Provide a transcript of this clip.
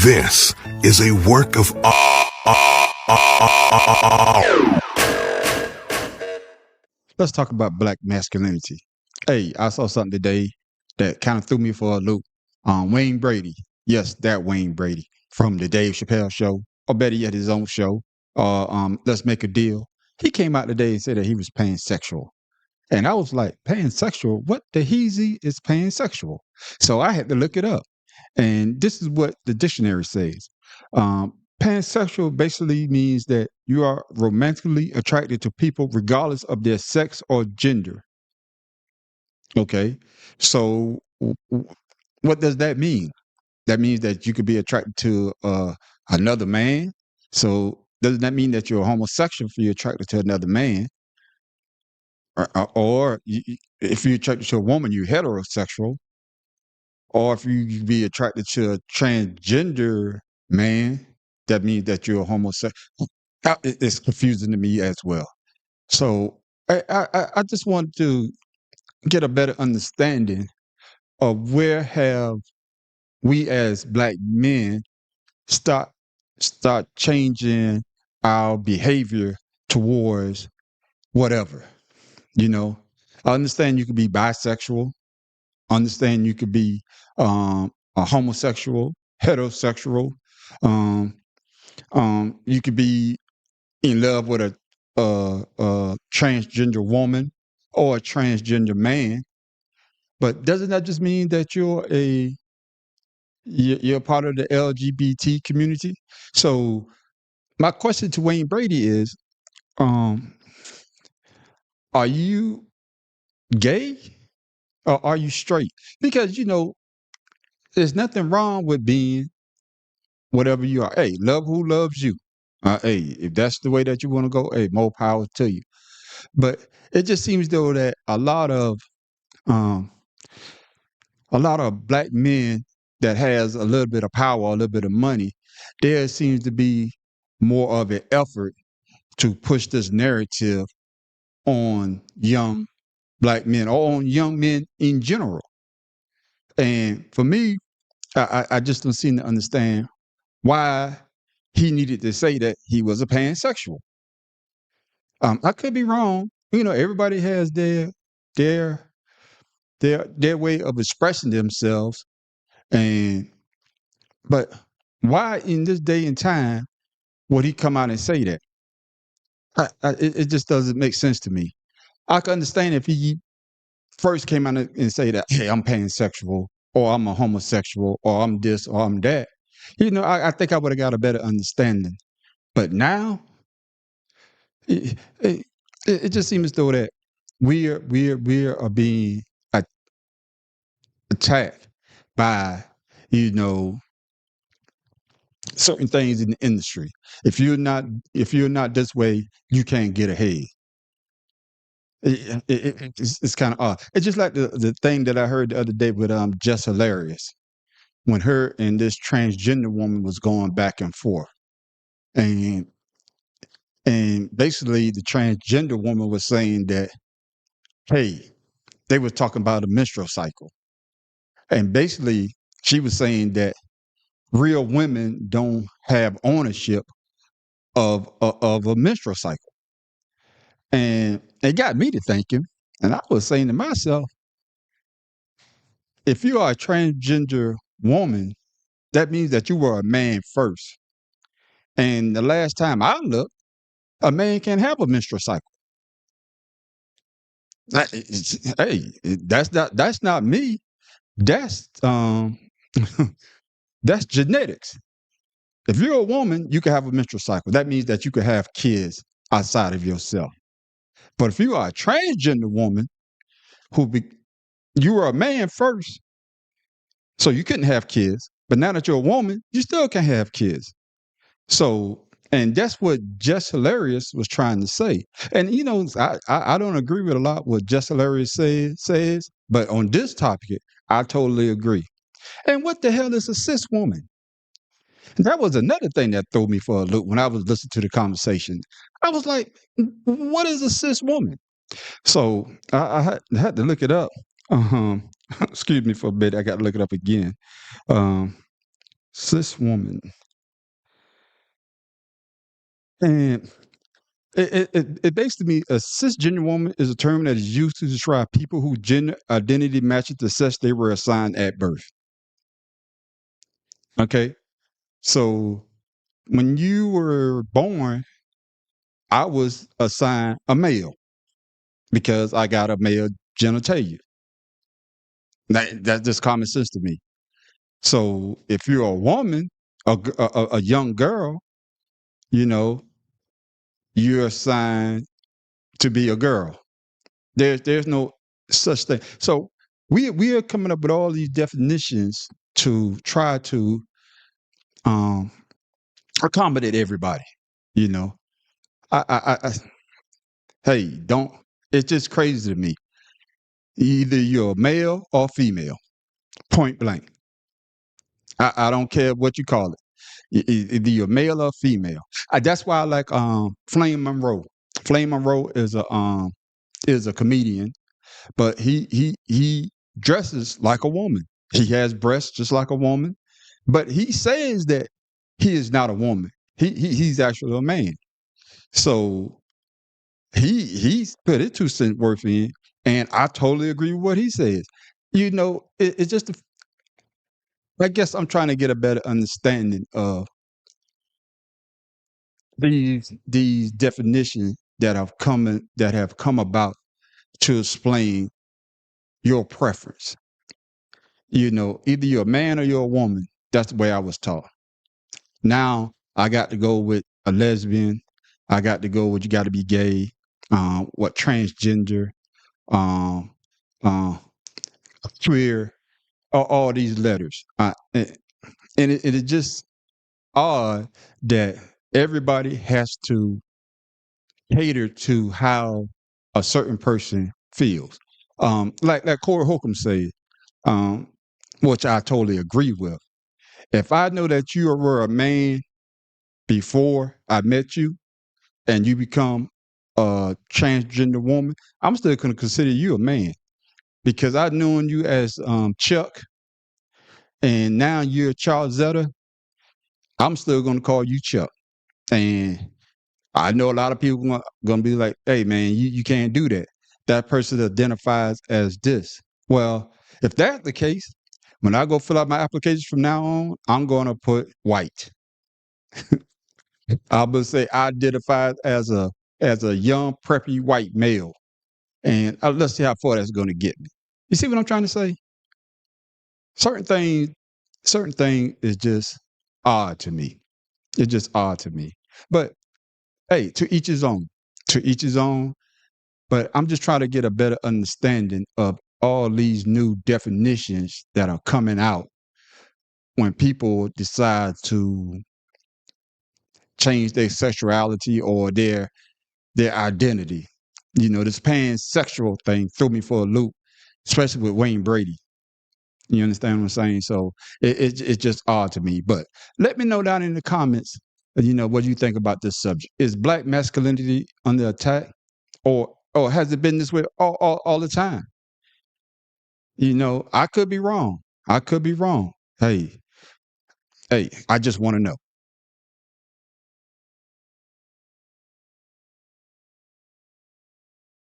This is a work of Let's talk about black masculinity. Hey, I saw something today that kind of threw me for a loop. Wayne Brady, yes, that Wayne Brady from the Dave Chappelle show, or better yet, his own show. Let's Make a Deal. He came out today and said that he was pansexual, and I was like, pansexual? What the heezy is pansexual? So I had to look it up, and this is what the dictionary says. Pansexual basically means that you are romantically attracted to people regardless of their sex or gender. Okay. So what does that mean? That means that you could be attracted to another man. So doesn't that mean that you're homosexual if you're attracted to another man? Or if you're attracted to a woman, you're heterosexual. Or if you be attracted to a transgender man, that means that you're a homosexual. It's confusing to me as well. So I just want to get a better understanding of where have we as black men start start changing our behavior towards whatever. You know, I understand you could be bisexual. Understand you could be a homosexual, heterosexual. Um, you could be in love with a transgender woman or a transgender man. But doesn't that just mean that you're part of the LGBT community? So my question to Wayne Brady is, um, are you gay or are you straight? Because there's nothing wrong with being whatever you are. Hey, love who loves you. Hey, if that's the way that you want to go, hey, more power to you. But it just seems though that um, a lot of black men that has a little bit of power, a little bit of money, there seems to be more of an effort to push this narrative on young black men or on young men in general. And for me, I just don't seem to understand why he needed to say that he was a pansexual. I could be wrong. Everybody has their their way of expressing themselves, and but why in this day and time would he come out and say that? It just doesn't make sense to me. I can understand if he first came out and say that, hey, I'm pansexual, or I'm a homosexual, or I'm this, or I'm that. I think I would have got a better understanding. But now, it, it, it just seems as though that we are being a- attacked by you know certain things in the industry. If you're not this way, you can't get ahead. It's kind of odd. It's just like the thing that I heard the other day with Jess Hilarious when her and this transgender woman was going back and forth, and basically the transgender woman was saying that, hey, they were talking about a menstrual cycle, and basically she was saying that real women don't have ownership of a menstrual cycle, and it got me to thinking, and I was saying to myself, if you are a transgender woman, that means that you were a man first. And the last time I looked, a man can have a menstrual cycle. Hey, that's not me. That's that's genetics. If you're a woman, you can have a menstrual cycle. That means that you can have kids outside of yourself. But if you are a transgender woman who be, you were a man first, so you couldn't have kids. But now that you're a woman, you still can have kids. So, and that's what Jess Hilarious was trying to say. And I don't agree with a lot what Jess Hilarious says, but on this topic, I totally agree. And what the hell is a cis woman? And that was another thing that threw me for a loop when I was listening to the conversation. I was like, what is a cis woman? So I had to look it up. Excuse me for a bit. I got to look it up again. Um, cis woman, and it basically means a cisgender woman is a term that is used to describe people whose gender identity matches the sex they were assigned at birth. Okay, so when you were born, I was assigned a male because I got a male genitalia. That's just common sense to me. So if you're a woman, a young girl, you know, you're assigned to be a girl. There's no such thing. So we are coming up with all these definitions to try to um accommodate everybody. You know, I hey, don't. It's just crazy to me. Either you're male or female, point blank. I don't care what you call it. Either you're male or female. That's why I like Flame Monroe. Flame Monroe is a comedian, but he dresses like a woman. He has breasts just like a woman, but he says that he is not a woman. He's actually a man. So he's put his 2 cent worth in, and I totally agree with what he says. It's just I guess I'm trying to get a better understanding of these definitions that have come about to explain your preference. Either you're a man or you're a woman. That's the way I was taught. Now I got to go with a lesbian. I got to go with you got to be gay. What transgender, um, uh, queer, all these letters. And it is just odd that everybody has to cater to how a certain person feels. Like Corey Holcomb said, um, which I totally agree with. If I know that you were a man before I met you and you become a transgender woman, I'm still going to consider you a man because I've known you as Chuck and now you're Charles Zetta. I'm still going to call you Chuck. And I know a lot of people going to be like, hey, man, you can't do that. That person identifies as this. Well, if that's the case, when I go fill out my application from now on, I'm going to put white. I would say I identify as a young preppy white male, and let's see how far that's going to get me. You see what I'm trying to say? Certain things, certain thing is just odd to me. It's just odd to me. But hey, to each his own. To each his own. But I'm just trying to get a better understanding of all these new definitions that are coming out when people decide to change their sexuality or their identity. This pansexual thing threw me for a loop, especially with Wayne Brady. You understand what I'm saying? So it's just odd to me. But let me know down in the comments, what you think about this subject. Is black masculinity under attack, or has it been this way all the time? I could be wrong. I could be wrong. Hey, I just want to know.